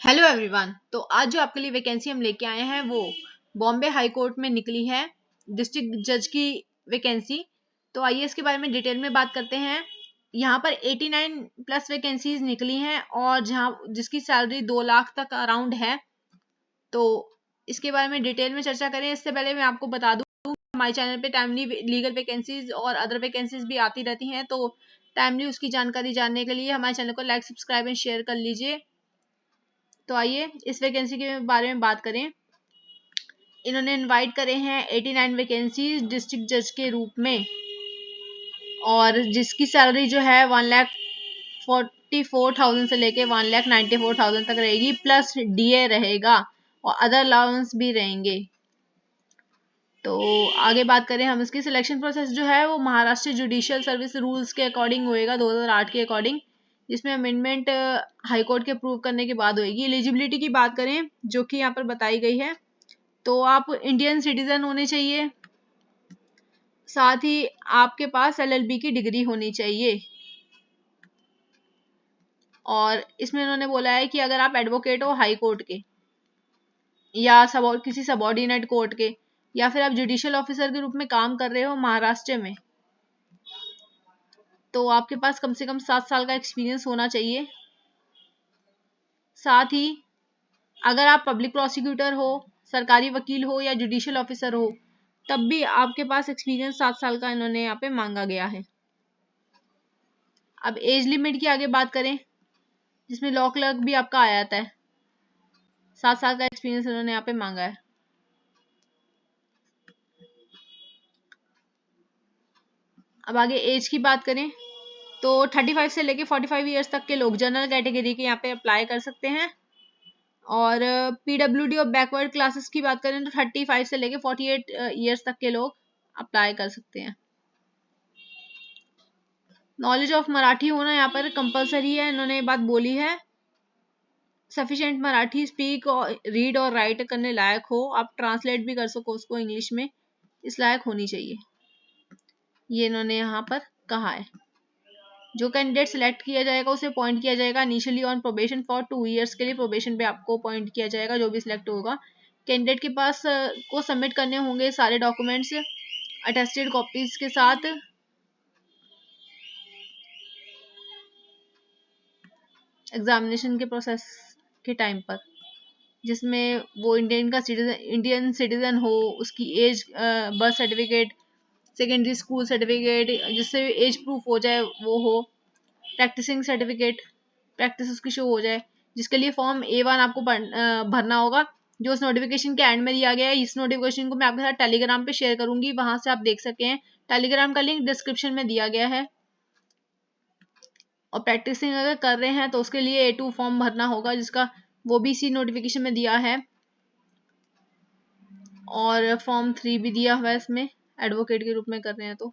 Hello everyone. तो आज जो आपके लिए वैकेंसी हम लेके आए हैं वो बॉम्बे हाई कोर्ट में निकली है, डिस्ट्रिक्ट जज की वैकेंसी। तो आइए इसके बारे में डिटेल में बात करते हैं। यहाँ पर 89 प्लस वैकेंसीज निकली हैं और जिसकी सैलरी 2 लाख तक अराउंड है। तो इसके बारे में डिटेल में चर्चा करें इससे पहले मैं आपको बता दूं हमारे चैनल पे टाइमली लीगल वैकेंसीज और अदर वैकेंसीज भी आती रहती हैं। तो टाइमली उसकी जानकारी जानने के लिए हमारे चैनल को लाइक, सब्सक्राइब एंड शेयर कर लीजिए। तो आइए इस वैकेंसी के बारे में बात करें। इन्होंने इनवाइट करे हैं 89 वैकेंसीज डिस्ट्रिक्ट जज के रूप में और जिसकी सैलरी जो है 1,44,000 से लेके 1,94,000 तक रहेगी, प्लस डीए रहेगा और अदर अलाउंस भी रहेंगे। तो आगे बात करें हम, इसकी सिलेक्शन प्रोसेस जो है वो महाराष्ट्र जुडिशियल सर्विस रूल्स के अकॉर्डिंग होएगा, 2008 के अकॉर्डिंग, जिसमें अमेंडमेंट हाई कोर्ट के अप्रूव करने के बाद होएगी। एलिजिबिलिटी की बात करें जो कि यहाँ पर बताई गई है, तो आप इंडियन सिटीजन होने चाहिए, साथ ही आपके पास एलएलबी की डिग्री होनी चाहिए। और इसमें उन्होंने बोला है कि अगर आप एडवोकेट हो हाई कोर्ट के या किसी सबऑर्डिनेट कोर्ट के, या फिर आप जुडिशियल ऑफिसर के रूप में काम कर रहे हो महाराष्ट्र में, तो आपके पास कम से कम 7 साल का एक्सपीरियंस होना चाहिए। साथ ही अगर आप पब्लिक प्रोसिक्यूटर हो, सरकारी वकील हो या जुडिशियल ऑफिसर हो, तब भी आपके पास एक्सपीरियंस 7 साल का इन्होंने यहाँ पे मांगा गया है। अब एज लिमिट की आगे बात करें, जिसमें लॉ क्लर्क भी आपका आ जाता है, 7 साल का एक्सपीरियंस इन्होंने यहाँ पे मांगा है। अब आगे एज की बात करें तो 35 से लेके 45 ईयर्स तक के लोग जनरल कैटेगरी के यहाँ पे अप्लाई कर सकते हैं। और पीडब्ल्यूडी और बैकवर्ड क्लासेस की बात करें तो 35 से लेके 48 ईयर्स तक के लोग अप्लाई कर सकते हैं। नॉलेज ऑफ मराठी होना यहाँ पर कंपलसरी है, इन्होंने ये बात बोली है। सफिशिएंट मराठी स्पीक और रीड और राइट करने लायक हो, आप ट्रांसलेट भी कर सको उसको इंग्लिश में, इस लायक होनी चाहिए, ये इन्होंने यहाँ पर कहा है। जो कैंडिडेट सिलेक्ट किया जाएगा उसे अपॉइंट किया जाएगा initially on probation for 2 years के लिए, प्रोबेशन पे आपको अपॉइंट किया जाएगा जो भी सिलेक्ट होगा। कैंडिडेट के पास को सबमिट करने होंगे सारे डॉक्यूमेंट्स अटेस्टेड कॉपीज के साथ। एग्जामिनेशन के प्रोसेस के टाइम पर, जिसमें वो इंडियन सिटीजन हो, उसकी age, birth certificate, secondary school certificate जिससे एज प्रूफ हो जाए वो हो, प्रैक्टिसिंग सर्टिफिकेट, प्रैक्टिस उसकी शो हो जाए, जिसके लिए फॉर्म A1 आपको भरना होगा, जो उस नोटिफिकेशन के एंड में दिया गया है। इस नोटिफिकेशन को मैं आपके साथ टेलीग्राम पे शेयर करूंगी, वहां से आप देख सके हैं। टेलीग्राम का लिंक डिस्क्रिप्शन में दिया गया है। और प्रैक्टिसिंग अगर कर रहे हैं तो उसके लिए A2 फॉर्म भरना होगा, जिसका वो भी इसी नोटिफिकेशन में दिया है। और फॉर्म 3 भी दिया हुआ है इसमें, एडवोकेट के रूप में कर रहे हैं तो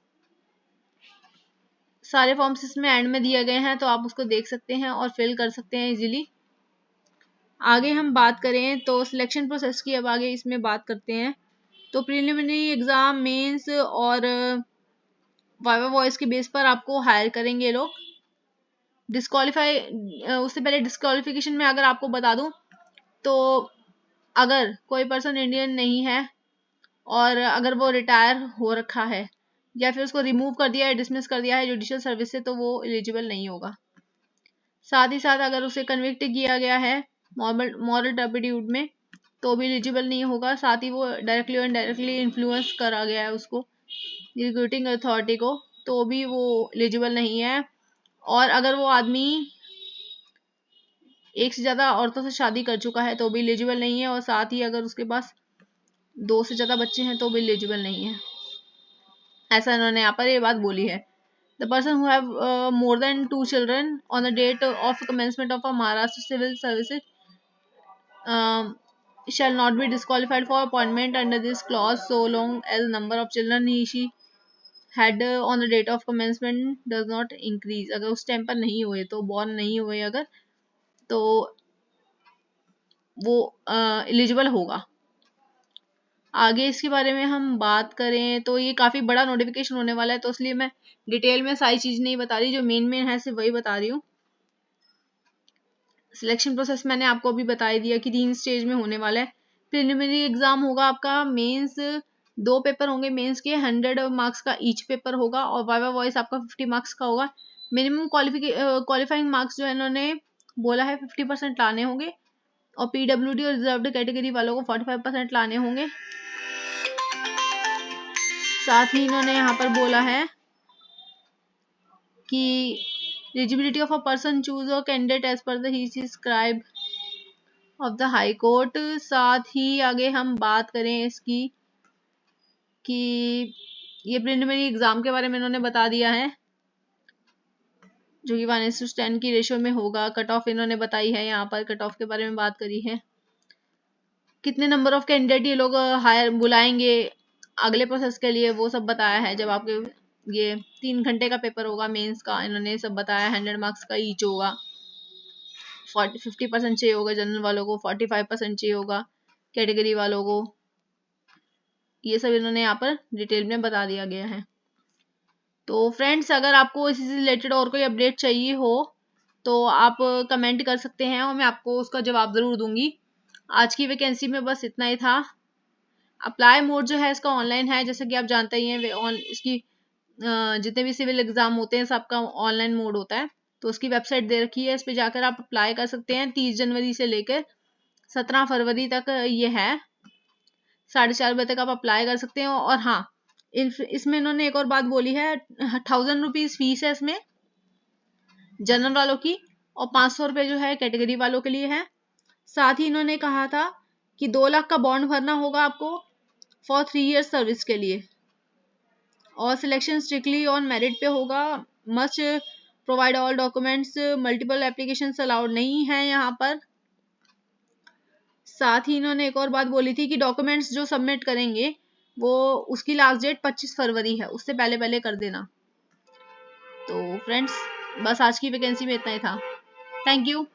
सारे फॉर्म्स इसमें एंड में दिए गए हैं, तो आप उसको देख सकते हैं और फिल कर सकते हैं इजीली। आगे हम बात करें तो सिलेक्शन प्रोसेस की, अब आगे इसमें बात करते हैं। तो प्रीलिमिनरी एग्जाम, मेंस और वाइवा वॉइस के बेस पर आपको हायर करेंगे ये लोग। डिस्क्वालीफाई, उससे पहले डिस्क्वालिफिकेशन में अगर आपको बता दूं तो अगर कोई पर्सन इंडियन नहीं है और अगर वो रिटायर हो रखा है या फिर उसको रिमूव कर दिया है, डिसमिस कर दिया है जुडिशियल सर्विस से, तो वो एलिजिबल नहीं होगा। साथ ही साथ अगर उसे कन्विक्ट किया गया है मॉरल टर्पिट्यूड में, तो भी एलिजिबल नहीं होगा। साथ ही वो डायरेक्टली और इनडायरेक्टली इन्फ्लुएंस करा गया है उसको, रिक्रूटिंग अथॉरिटी को, तो भी वो एलिजिबल नहीं है। और अगर वो आदमी एक से ज्यादा औरतों से शादी कर चुका है तो भी एलिजिबल नहीं है। और साथ ही अगर उसके पास 2 से ज्यादा बच्चे हैं तो भी एलिजिबल नहीं है, ऐसा इन्होंने यहाँ पर ये बात बोली है। The person who have more than 2 children on the date of commencement of a Maharashtra civil services shall not be disqualified for appointment under this clause so long as number of children she had on the date of commencement does not increase। अगर उस time पर नहीं हुए, तो born नहीं हुए अगर, तो वो एलिजिबल होगा। आगे इसके बारे में हम बात करें तो ये काफ़ी बड़ा नोटिफिकेशन होने वाला है, तो इसलिए मैं डिटेल में सारी चीज़ नहीं बता रही, जो मेन है सिर्फ वही बता रही हूँ। सिलेक्शन प्रोसेस मैंने आपको अभी बता ही दिया कि 3 स्टेज में होने वाला है। प्रिलिमिनरी एग्जाम होगा आपका, मेंस 2 पेपर होंगे, मेंस के 100 मार्क्स का ईच पेपर होगा और वाइवा वॉइस आपका 50 मार्क्स का होगा। मिनिमम क्वालिफाइंग मार्क्स जो है इन्होंने बोला है 50% लाने होंगे और पीडब्ल्यूडी और रिजर्व्ड कैटेगरी वालों को 45% लाने होंगे। साथ ही इन्होंने यहाँ पर बोला है कि eligibility of a person choose a candidate as per the prescribe of the high court. साथ ही आगे हम बात करें इसकी कि ये प्रिलिमिनरी एग्जाम के बारे में इन्होंने बता दिया है जो कि 1:10 की रेशियो में होगा। कट ऑफ इन्होंने बताई है, यहाँ पर कट ऑफ के बारे में बात करी है। कितने नंबर ऑफ कैंडिडेट ये लोग हायर बुलाएंगे अगले प्रोसेस के लिए वो सब बताया है। जब आपके ये 3 घंटे का पेपर होगा मेंस का, इन्होंने सब बताया। 100 मार्क्स का ईच होगा, 50% चाहिए होगा जनरल वालों को, 45% चाहिए होगा कैटेगरी वालों को। ये सब इन्होंने यहाँ पर डिटेल में बता दिया गया है। तो फ्रेंड्स, अगर आपको इसी से रिलेटेड और कोई अपडेट चाहिए हो तो आप कमेंट कर सकते हैं और मैं आपको उसका जवाब ज़रूर दूंगी। आज की वैकेंसी में बस इतना ही था। अप्लाई मोड जो है इसका ऑनलाइन है, जैसे कि आप जानते ही हैं। इसकी जितने भी सिविल एग्जाम होते हैं सबका ऑनलाइन मोड होता है। तो उसकी वेबसाइट दे रखी है, इस पर जाकर आप अप्लाई कर सकते हैं। 30 जनवरी से लेकर 17 फरवरी तक ये है, 4:30 बजे तक आप अप्लाई कर सकते हैं। और हाँ, इसमें इन्होंने एक और बात बोली है, 1000 रुपीज फीस है इसमें जनरल वालों की और 500 रुपये जो है कैटेगरी वालों के लिए है। साथ ही इन्होंने कहा था कि 2 लाख का बॉन्ड भरना होगा आपको फॉर 3 ईयर्स सर्विस के लिए और सिलेक्शन स्ट्रिक्टली ऑन मेरिट पे होगा। Must provide all documents, multiple application allowed नहीं है यहाँ पर। साथ ही इन्होंने एक और बात बोली थी कि डॉक्यूमेंट्स जो सबमिट करेंगे वो उसकी लास्ट डेट 25 फरवरी है, उससे पहले पहले कर देना। तो फ्रेंड्स, बस आज की वैकेंसी में इतना ही था। Thank you.